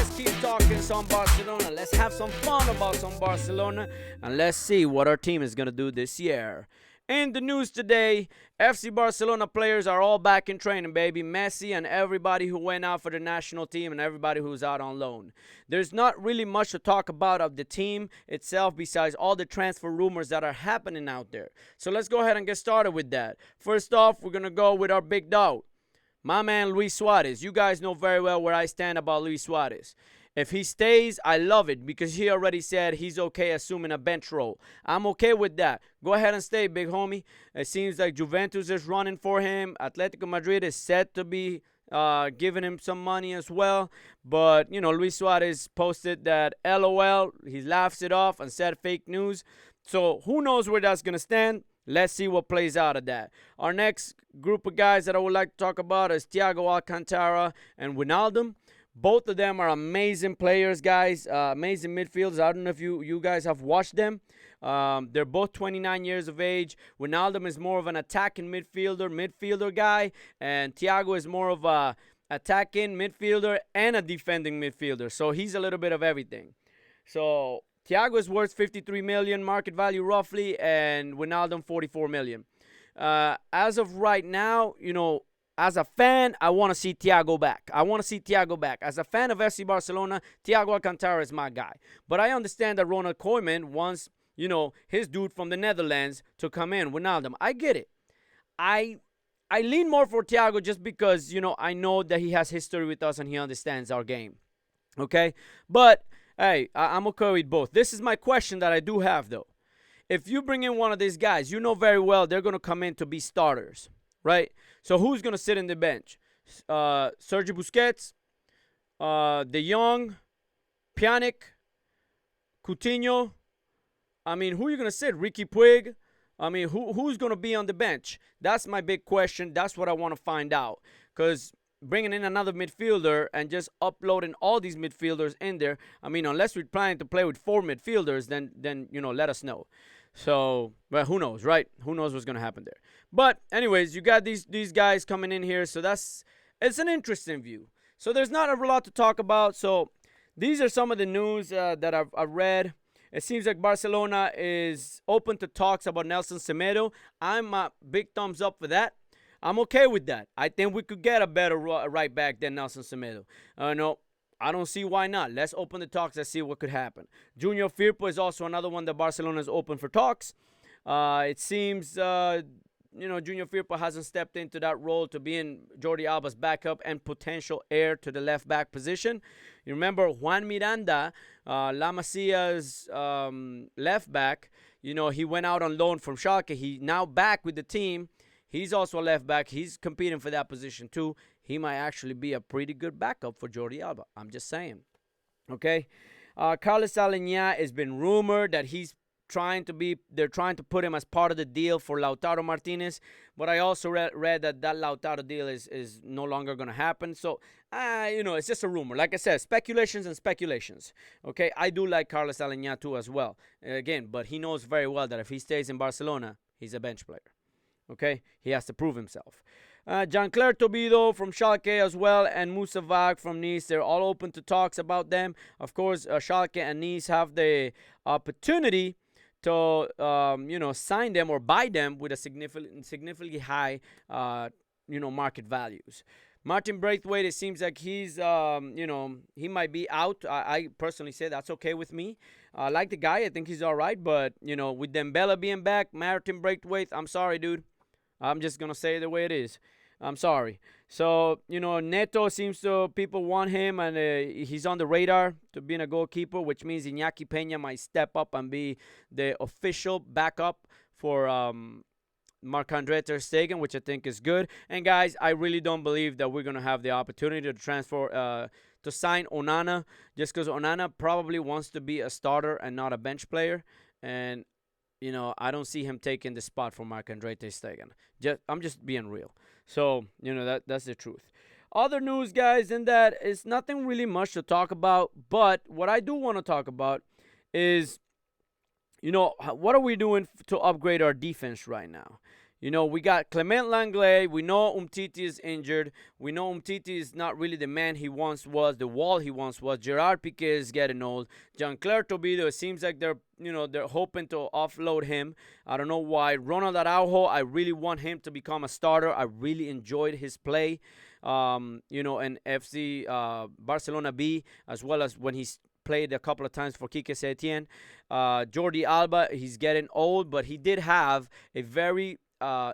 Let's keep talking some Barcelona. Let's have some fun about some Barcelona. And let's see what our team is going to do this year. In the news today, FC Barcelona players are all back in training, baby. Messi and everybody who went out for the national team and everybody who's out on loan. There's not really much to talk about of the team itself besides all the transfer rumors that are happening out there. So let's go ahead and get started with that. First off, we're going to go with our big dog, my man Luis Suarez. You guys know very well where I stand about Luis Suarez. If he stays, I love it because he already said he's okay assuming a bench role. I'm okay with that. Go ahead and stay, big homie. It seems like Juventus is running for him. Atletico Madrid is set to be giving him some money as well. But, Luis Suarez posted that LOL. He laughs it off and said fake news. So who knows where that's going to stand? Let's see what plays out of that. Our next group of guys that I would like to talk about is Thiago Alcantara and Wijnaldum. Both of them are amazing players, guys. Amazing midfielders. I don't know if you guys have watched them. They're both 29 years of age. Wijnaldum is more of an attacking midfielder guy. And Thiago is more of a attacking midfielder and a defending midfielder. So he's a little bit of everything. So Thiago is worth 53 million market value roughly, and Wijnaldum 44 million. As of right now, as a fan, I want to see Thiago back. As a fan of FC Barcelona, Thiago Alcantara is my guy. But I understand that Ronald Koeman wants, his dude from the Netherlands to come in, Wijnaldum. I get it. I lean more for Thiago just because, I know that he has history with us and he understands our game. Okay? But, hey, I'm okay with both. This is my question that I do have, though. If you bring in one of these guys, you know very well they're going to come in to be starters. Right? So who's going to sit in the bench? Sergio Busquets, De Jong, Pjanic, Coutinho. I mean, who are you going to sit? Ricky Puig? I mean, who's going to be on the bench? That's my big question. That's what I want to find out. Because bringing in another midfielder and just uploading all these midfielders in there, I mean, unless we're planning to play with 4 midfielders, then let us know. So, well, who knows, right? Who knows what's going to happen there. But, anyways, you got these guys coming in here. So, it's an interesting view. So, there's not a lot to talk about. So, these are some of the news that I've read. It seems like Barcelona is open to talks about Nelson Semedo. I'm a big thumbs up for that. I'm okay with that. I think we could get a better right back than Nelson Semedo. No, I don't see why not. Let's open the talks and see what could happen. Junior Firpo is also another one that Barcelona is open for talks. It seems, Junior Firpo hasn't stepped into that role to being Jordi Alba's backup and potential heir to the left back position. You remember Juan Miranda, La Masia's left back. He went out on loan from Schalke. He's now back with the team. He's also a left back. He's competing for that position too. He might actually be a pretty good backup for Jordi Alba. I'm just saying. Okay. Carlos Aleñá has been rumored that they're trying to put him as part of the deal for Lautaro Martinez. But I also read that Lautaro deal is no longer going to happen. So, it's just a rumor. Like I said, speculations and speculations. Okay. I do like Carlos Aleñá too as well. Again, but he knows very well that if he stays in Barcelona, he's a bench player. Okay, he has to prove himself. Jean-Claire Todibo from Schalke as well, and Moussa Vague from Nice. They're all open to talks about them. Of course, Schalke and Nice have the opportunity to, sign them or buy them with a significantly high, market values. Martin Braithwaite, it seems like he's, he might be out. I personally say that's okay with me. I like the guy. I think he's all right. But, with Dembele being back, Martin Braithwaite, I'm sorry, dude. I'm just going to say it the way it is. I'm sorry. So, Neto seems to, people want him, and he's on the radar to being a goalkeeper, which means Iñaki Peña might step up and be the official backup for Marc-André ter Stegen, which I think is good. And, guys, I really don't believe that we're going to have the opportunity to transfer, to sign Onana, just because Onana probably wants to be a starter and not a bench player. And I don't see him taking the spot for Marc-André ter Stegen. I'm just being real. So, that's the truth. Other news, guys, in that it's nothing really much to talk about. But what I do want to talk about is, what are we doing to upgrade our defense right now? We got Clement Langlais. We know Umtiti is injured. We know Umtiti is not really the man he once was, the wall he once was. Gerard Piqué is getting old. Jean-Claire Tobito, it seems like they're hoping to offload him. I don't know why. Ronald Araujo, I really want him to become a starter. I really enjoyed his play, in FC Barcelona B, as well as when he's played a couple of times for Quique Setien. Jordi Alba, he's getting old, but he did have a very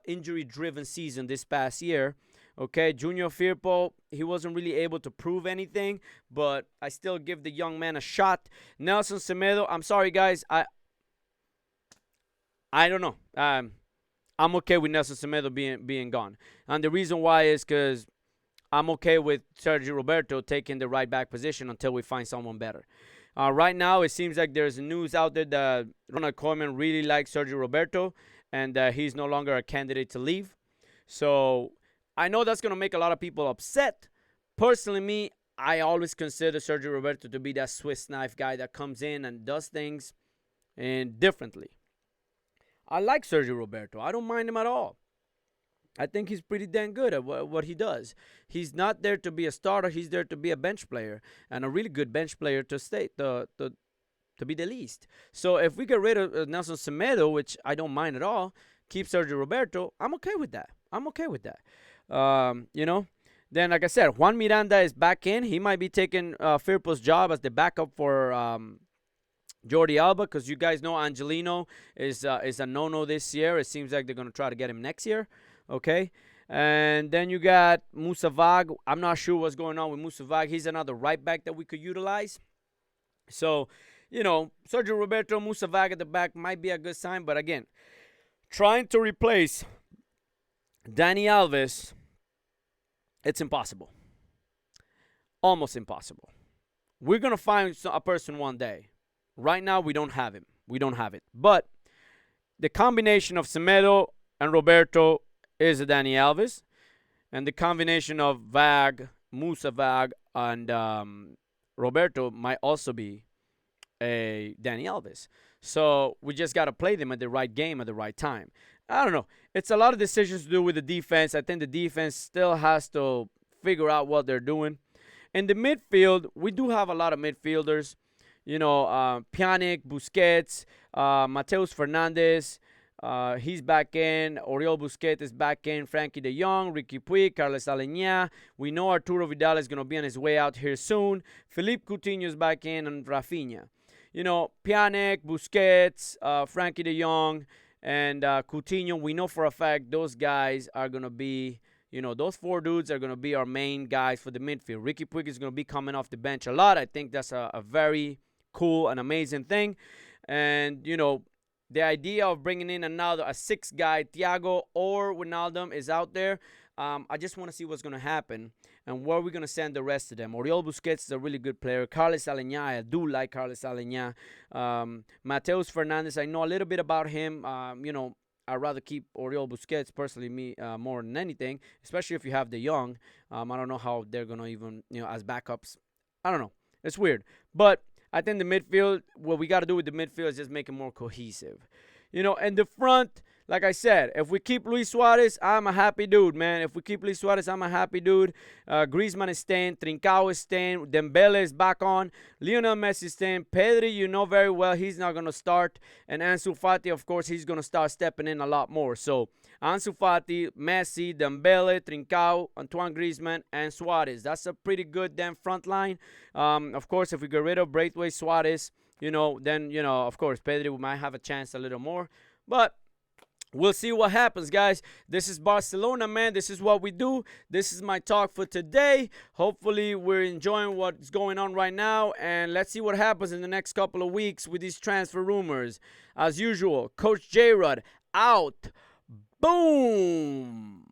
injury-driven season this past year. Okay, Junior Firpo, he wasn't really able to prove anything, but I still give the young man a shot. Nelson Semedo, I'm sorry, guys. I don't know. I'm okay with Nelson Semedo being gone. And the reason why is because I'm okay with Sergio Roberto taking the right back position until we find someone better. Right now, it seems like there's news out there that Ronald Koeman really likes Sergio Roberto, and he's no longer a candidate to leave. So I know that's going to make a lot of people upset. Personally, I always consider Sergio Roberto to be that Swiss knife guy that comes in and does things differently. I like Sergio Roberto. I don't mind him at all. I think he's pretty dang good at what he does. He's not there to be a starter. He's there to be a bench player, and a really good bench player to be the least. So if we get rid of Nelson Semedo, which I don't mind at all, keep Sergio Roberto, I'm okay with that. Then, like I said, Juan Miranda is back in. He might be taking Firpo's job as the backup for Jordi Alba, because you guys know Angelino is a no-no this year. It seems like they're going to try to get him next year. Okay. And then you got Moussa Vag. I'm not sure what's going on with Moussa Vag. He's another right back that we could utilize. So, Sergio Roberto, Moussa Vag at the back might be a good sign. But again, trying to replace Dani Alves, it's impossible. Almost impossible. We're going to find a person one day. Right now, we don't have him. We don't have it. But the combination of Semedo and Roberto is a Dani Alves. And the combination of Moussa Vag, and Roberto might also be a Dani Alves. So we just got to play them at the right game at the right time. I don't know. It's a lot of decisions to do with the defense. I think the defense still has to figure out what they're doing. In the midfield, we do have a lot of midfielders. Pjanic, Busquets, Mateus Fernandez, he's back in. Oriol Busquets is back in. Frankie de Jong, Ricky Puig, Carles Aleñá. We know Arturo Vidal is going to be on his way out here soon. Philippe Coutinho is back in, and Rafinha. Pjanic, Busquets, Frankie de Jong, and Coutinho. We know for a fact those guys are going to be, those four dudes are going to be our main guys for the midfield. Ricky Puig is going to be coming off the bench a lot. I think that's a very cool and amazing thing. And, the idea of bringing in a sixth guy, Thiago or Wijnaldum, is out there. I just want to see what's going to happen and where we're going to send the rest of them. Oriol Busquets is a really good player. Carles Aleñá, I do like Carles Aleñá. Mateus Fernandez, I know a little bit about him. I'd rather keep Oriol Busquets, personally, more than anything, especially if you have the young. I don't know how they're going to even, as backups. I don't know. It's weird. But I think the midfield, what we got to do with the midfield is just make it more cohesive. And the front, like I said, if we keep Luis Suarez, I'm a happy dude, man. If we keep Luis Suarez, I'm a happy dude. Griezmann is staying. Trincao is staying. Dembele is back on. Lionel Messi is staying. Pedri, very well, he's not going to start. And Ansu Fati, of course, he's going to start stepping in a lot more. So, Ansu Fati, Messi, Dembele, Trincao, Antoine Griezmann, and Suarez. That's a pretty good damn front line. Of course, if we get rid of Braithwaite, Suarez, then, of course, Pedri might have a chance a little more. But we'll see what happens, guys. This is Barcelona, man. This is what we do. This is my talk for today. Hopefully, we're enjoying what's going on right now. And let's see what happens in the next couple of weeks with these transfer rumors. As usual, Coach Jrod out. Boom!